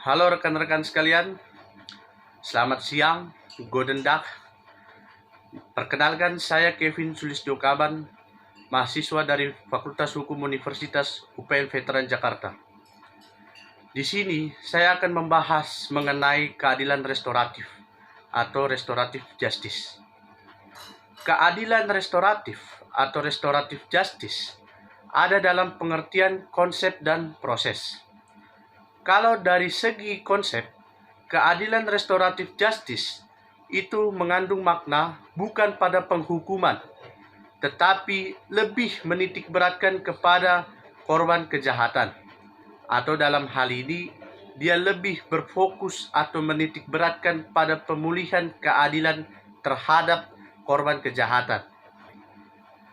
Halo rekan-rekan sekalian, selamat siang, Guten Tag. Perkenalkan, saya Kevin Sulistyo Kaban, mahasiswa dari Fakultas Hukum Universitas UPN Veteran Jakarta. Di sini, saya akan membahas mengenai keadilan restoratif atau restoratif justice. Keadilan restoratif atau restoratif justice ada dalam pengertian konsep dan proses. Kalau dari segi konsep, keadilan restoratif justice itu mengandung makna bukan pada penghukuman, tetapi lebih menitik beratkan kepada korban kejahatan. Atau dalam hal ini, dia lebih berfokus atau menitik beratkan pada pemulihan keadilan terhadap korban kejahatan.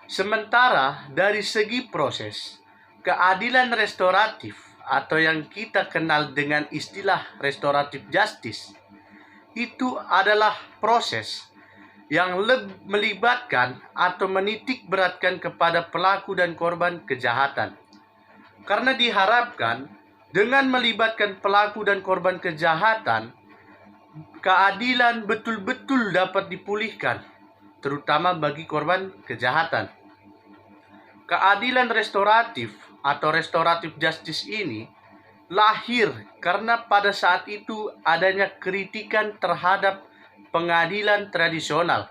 Sementara dari segi proses, keadilan restoratif atau yang kita kenal dengan istilah restoratif justice itu adalah proses yang melibatkan atau menitik beratkan kepada pelaku dan korban kejahatan. Karena diharapkan dengan melibatkan pelaku dan korban kejahatan, keadilan betul-betul dapat dipulihkan, terutama bagi korban kejahatan. Keadilan restoratif atau restoratif justice ini lahir karena pada saat itu adanya kritikan terhadap pengadilan tradisional,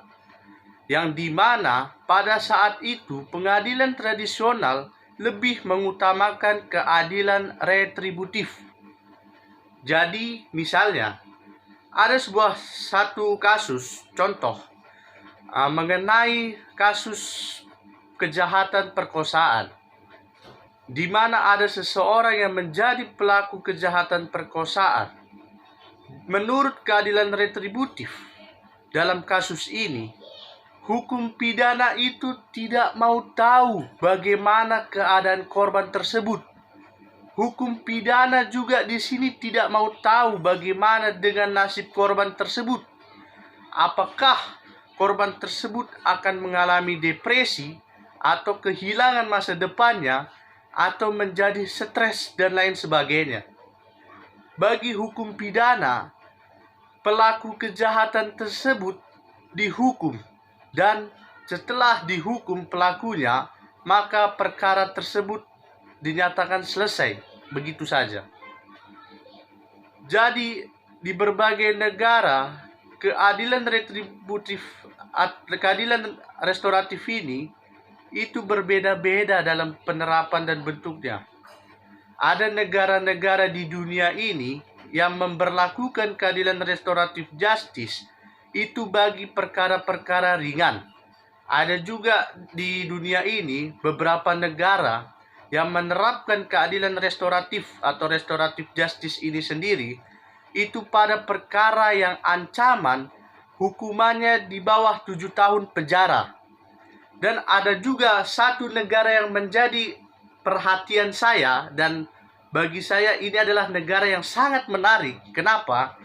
yang dimana pada saat itu pengadilan tradisional lebih mengutamakan keadilan retributif. Jadi misalnya ada satu kasus contoh mengenai kasus kejahatan perkosaan, di mana ada seseorang yang menjadi pelaku kejahatan perkosaan. Menurut keadilan retributif dalam kasus ini, hukum pidana itu tidak mau tahu bagaimana keadaan korban tersebut. Hukum pidana juga di sini tidak mau tahu bagaimana dengan nasib korban tersebut. Apakah korban tersebut akan mengalami depresi atau kehilangan masa depannya, atau menjadi stres dan lain sebagainya. Bagi hukum pidana, pelaku kejahatan tersebut dihukum, dan setelah dihukum pelakunya, maka perkara tersebut dinyatakan selesai, begitu saja. Jadi di berbagai negara, keadilan restoratif ini itu berbeda-beda dalam penerapan dan bentuknya. Ada negara-negara di dunia ini yang memberlakukan keadilan restoratif justice itu bagi perkara-perkara ringan. Ada juga di dunia ini beberapa negara yang menerapkan keadilan restoratif atau restoratif justice ini sendiri itu pada perkara yang ancaman hukumannya di bawah 7 tahun penjara. Dan ada juga satu negara yang menjadi perhatian saya, dan bagi saya ini adalah negara yang sangat menarik. Kenapa?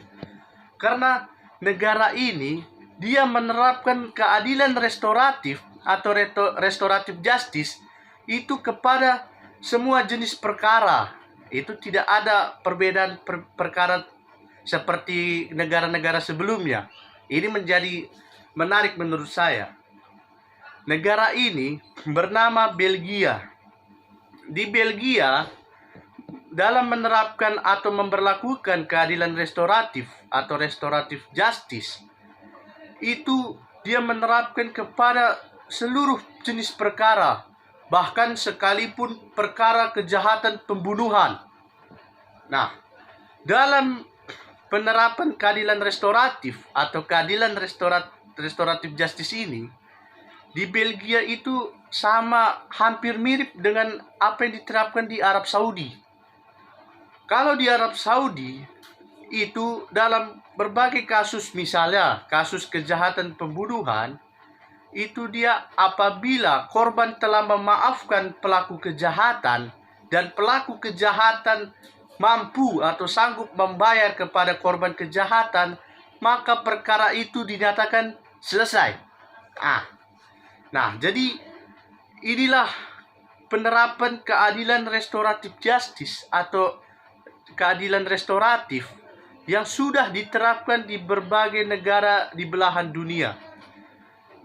Karena negara ini dia menerapkan keadilan restoratif atau restoratif justice itu kepada semua jenis perkara. Itu tidak ada perbedaan perkara seperti negara-negara sebelumnya. Ini menjadi menarik menurut saya. Negara ini bernama Belgia. Di Belgia, dalam menerapkan atau memberlakukan keadilan restoratif atau restoratif justice, itu dia menerapkan kepada seluruh jenis perkara, bahkan sekalipun perkara kejahatan pembunuhan. Nah, dalam penerapan keadilan restoratif atau keadilan restoratif justice ini, di Belgia itu sama, hampir mirip dengan apa yang diterapkan di Arab Saudi. Kalau di Arab Saudi itu dalam berbagai kasus, misalnya kasus kejahatan pembunuhan, itu dia apabila korban telah memaafkan pelaku kejahatan dan pelaku kejahatan mampu atau sanggup membayar kepada korban kejahatan, maka perkara itu dinyatakan selesai. Nah, jadi inilah penerapan keadilan restoratif justice atau keadilan restoratif yang sudah diterapkan di berbagai negara di belahan dunia.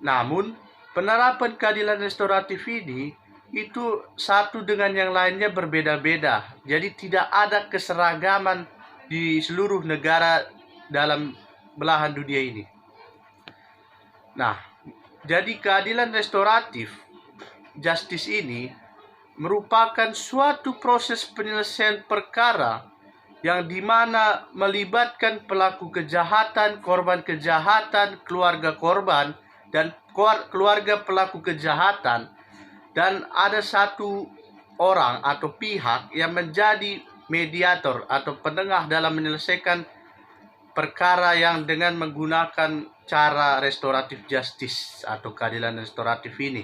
Namun, penerapan keadilan restoratif ini itu satu dengan yang lainnya berbeda-beda. Jadi tidak ada keseragaman di seluruh negara dalam belahan dunia ini. Nah, jadi keadilan restoratif justice ini merupakan suatu proses penyelesaian perkara yang dimana melibatkan pelaku kejahatan, korban kejahatan, keluarga korban, dan keluarga pelaku kejahatan, dan ada satu orang atau pihak yang menjadi mediator atau penengah dalam menyelesaikan perkara yang dengan menggunakan cara restoratif justice atau keadilan restoratif ini.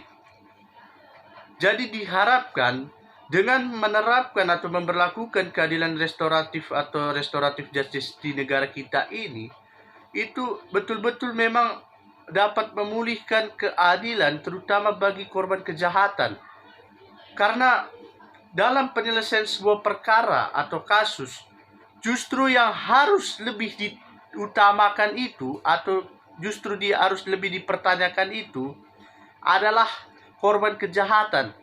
Jadi diharapkan dengan menerapkan atau memberlakukan keadilan restoratif atau restoratif justice di negara kita ini, itu betul-betul memang dapat memulihkan keadilan terutama bagi korban kejahatan. Karena dalam penyelesaian sebuah perkara atau kasus, justru yang harus lebih diutamakan itu atau justru dia harus lebih dipertanyakan itu adalah korban kejahatan.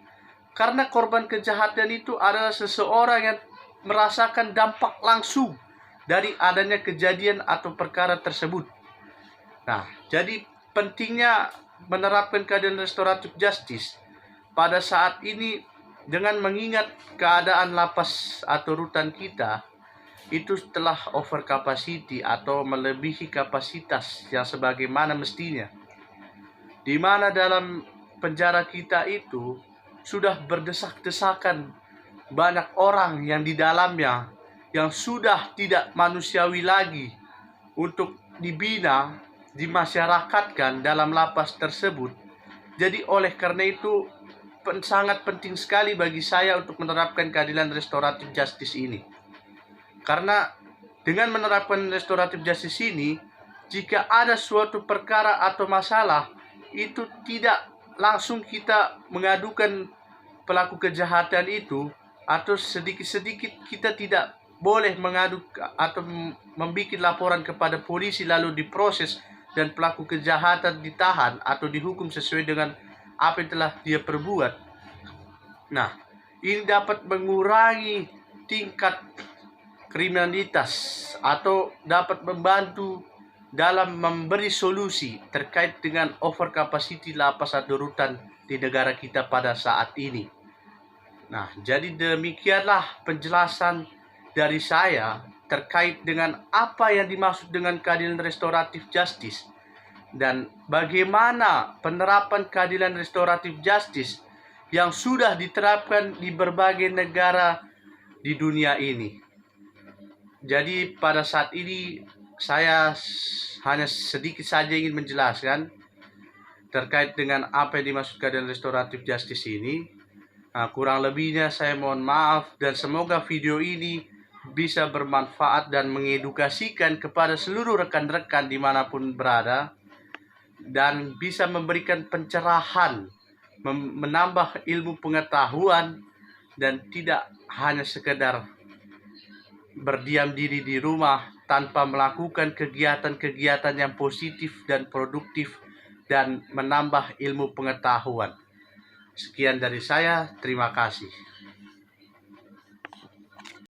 Karena korban kejahatan itu adalah seseorang yang merasakan dampak langsung dari adanya kejadian atau perkara tersebut. Nah, jadi pentingnya menerapkan keadilan restoratif justice pada saat ini dengan mengingat keadaan lapas atau rutan kita itu telah over capacity atau melebihi kapasitas yang sebagaimana mestinya. Di mana dalam penjara kita itu sudah berdesak-desakan banyak orang yang di dalamnya yang sudah tidak manusiawi lagi untuk dibina, dimasyarakatkan dalam lapas tersebut. Jadi oleh karena itu sangat penting sekali bagi saya untuk menerapkan keadilan restoratif justice ini. Karena dengan menerapkan restoratif justice ini, jika ada suatu perkara atau masalah, itu tidak langsung kita mengadukan pelaku kejahatan itu, atau sedikit-sedikit kita tidak boleh mengadu atau membuat laporan kepada polisi lalu diproses dan pelaku kejahatan ditahan atau dihukum sesuai dengan apa yang telah dia perbuat. Nah, ini dapat mengurangi tingkat kriminalitas atau dapat membantu dalam memberi solusi terkait dengan over capacity lapas atau rutan di negara kita pada saat ini. Nah, jadi demikianlah penjelasan dari saya terkait dengan apa yang dimaksud dengan keadilan restoratif justice dan bagaimana penerapan keadilan restoratif justice yang sudah diterapkan di berbagai negara di dunia ini. Jadi pada saat ini saya hanya sedikit saja ingin menjelaskan terkait dengan apa yang dimaksud keadilan restoratif justice ini. Nah, kurang lebihnya saya mohon maaf dan semoga video ini bisa bermanfaat dan mengedukasikan kepada seluruh rekan-rekan dimanapun berada dan bisa memberikan pencerahan, menambah ilmu pengetahuan dan tidak hanya sekedar berdiam diri di rumah tanpa melakukan kegiatan-kegiatan yang positif dan produktif dan menambah ilmu pengetahuan. Sekian dari saya, terima kasih.